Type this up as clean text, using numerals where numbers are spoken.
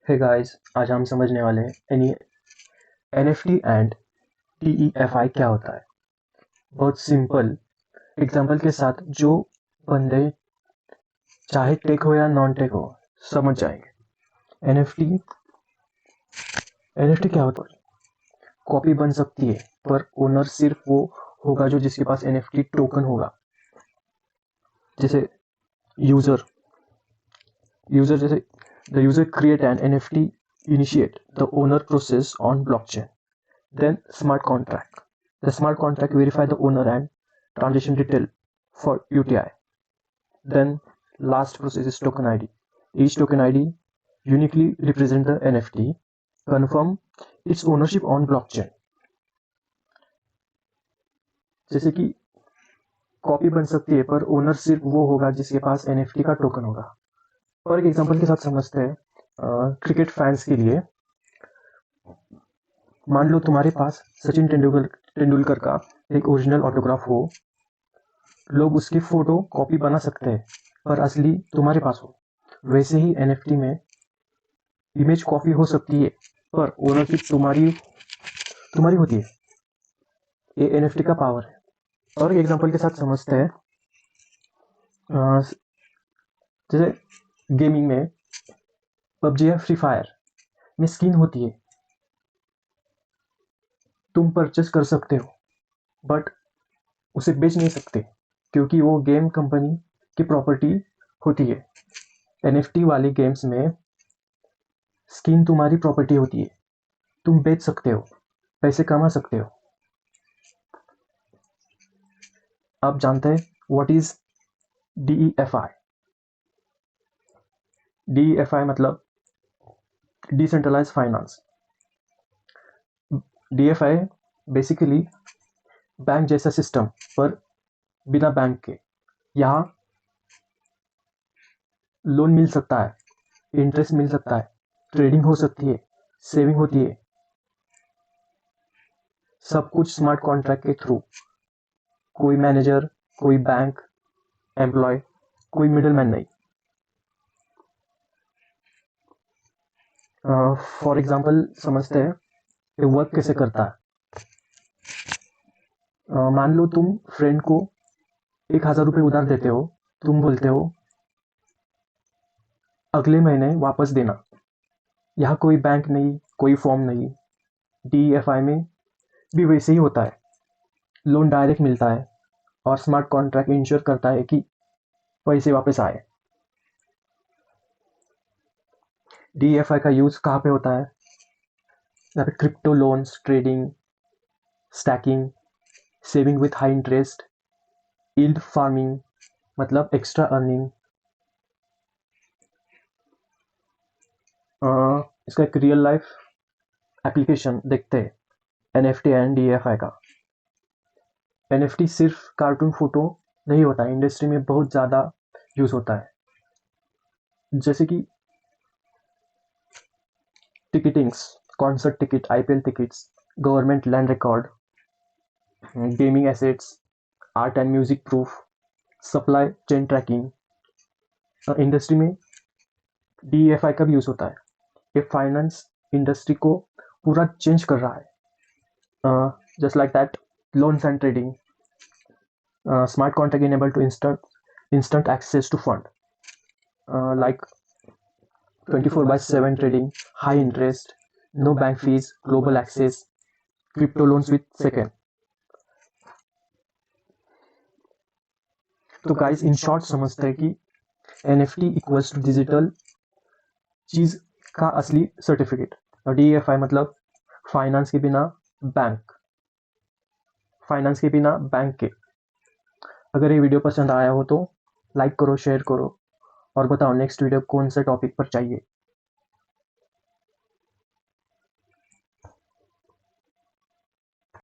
Hey guys, आज हम समझने वाले हैं एनएफटी एंड टीईएफआई क्या होता है। बहुत सिंपल एग्जांपल के साथ जो बंदे चाहे टेक हो या नॉन टेक हो समझ जाएंगे। एनएफटी एनएफटी क्या होता है? कॉपी बन सकती है पर ओनर सिर्फ वो होगा जो जिसके पास एनएफटी टोकन होगा। जैसे यूजर जैसे the user create an NFT, initiate the owner process on blockchain. Then smart contract. The smart contract verify the owner and transaction detail for UTI. Then last process is token ID. Each token ID uniquely represent the NFT, confirm its ownership on blockchain. जैसे कि copy बन सकती है पर owner सिर्फ वो होगा जिसके पास NFT का टोकन होगा। और एक एग्जांपल के साथ समझते हैं। क्रिकेट फैंस के लिए मान लो तुम्हारे पास सचिन तेंदुलकर का एक ओरिजिनल ऑटोग्राफ हो, लोग उसकी फोटो कॉपी बना सकते हैं पर असली तुम्हारे पास हो। वैसे ही एनएफटी में इमेज कॉपी हो सकती है पर ओनरशिप तुम्हारी होती है। ये एनएफटी का पावर है। और एक एग्जांपल के साथ समझते हैं। जैसे गेमिंग में पबजी या फ्री फायर में स्किन होती है, तुम परचेस कर सकते हो बट उसे बेच नहीं सकते क्योंकि वो गेम कंपनी की प्रॉपर्टी होती है। एनएफटी वाले गेम्स में स्किन तुम्हारी प्रॉपर्टी होती है, तुम बेच सकते हो, पैसे कमा सकते हो। आप जानते हैं व्हाट इज डीईएफआई? डीईएफआई मतलब decentralised finance. DFI basically bank जैसा सिस्टम पर बिना बैंक के। यहाँ लोन मिल सकता है, इंटरेस्ट मिल सकता है, ट्रेडिंग हो सकती है, सेविंग होती है, सब कुछ स्मार्ट कॉन्ट्रैक्ट के थ्रू। कोई मैनेजर, कोई बैंक एम्प्लॉय, कोई मिडलमैन नहीं। फॉर एग्जाम्पल समझते हैं ये वर्क कैसे करता है। मान लो तुम फ्रेंड को 1,000 रुपये उधार देते हो, तुम बोलते हो अगले महीने वापस देना। यहाँ कोई बैंक नहीं, कोई फॉर्म नहीं। डीईएफआई में भी वैसे ही होता है, लोन डायरेक्ट मिलता है और स्मार्ट कॉन्ट्रैक्ट इंश्योर करता है कि पैसे वापस आए। डीईएफआई का यूज कहाँ पे होता है? यहाँ पे crypto loans, trading, stacking, saving with high interest, yield farming मतलब एक्स्ट्रा अर्निंग। इसका एक रियल लाइफ एप्लीकेशन देखते हैं एनएफटी एंड डीईएफआई का। एनएफटी सिर्फ कार्टून फोटो नहीं होता, इंडस्ट्री में बहुत ज़्यादा यूज होता है। जैसे कि ticketings, concert ticket, IPL tickets, government land record, gaming assets, art and music proof, supply chain tracking. Industry में डीईएफआई का भी यूज होता है। ये फाइनेंस इंडस्ट्री को पूरा चेंज कर रहा है। Just like that, loans and trading, smart contract enable to instant access to fund, like 24/7 trading, high interest, no bank fees, global access, crypto loans with second. तो guys in short समझते हैं कि NFT equals to digital चीज का असली certificate. और DeFi मतलब finance के बिना बैंक के। अगर ये वीडियो पसंद आया हो तो लाइक करो, शेयर करो और बताओ नेक्स्ट वीडियो कौन से टॉपिक पर चाहिए।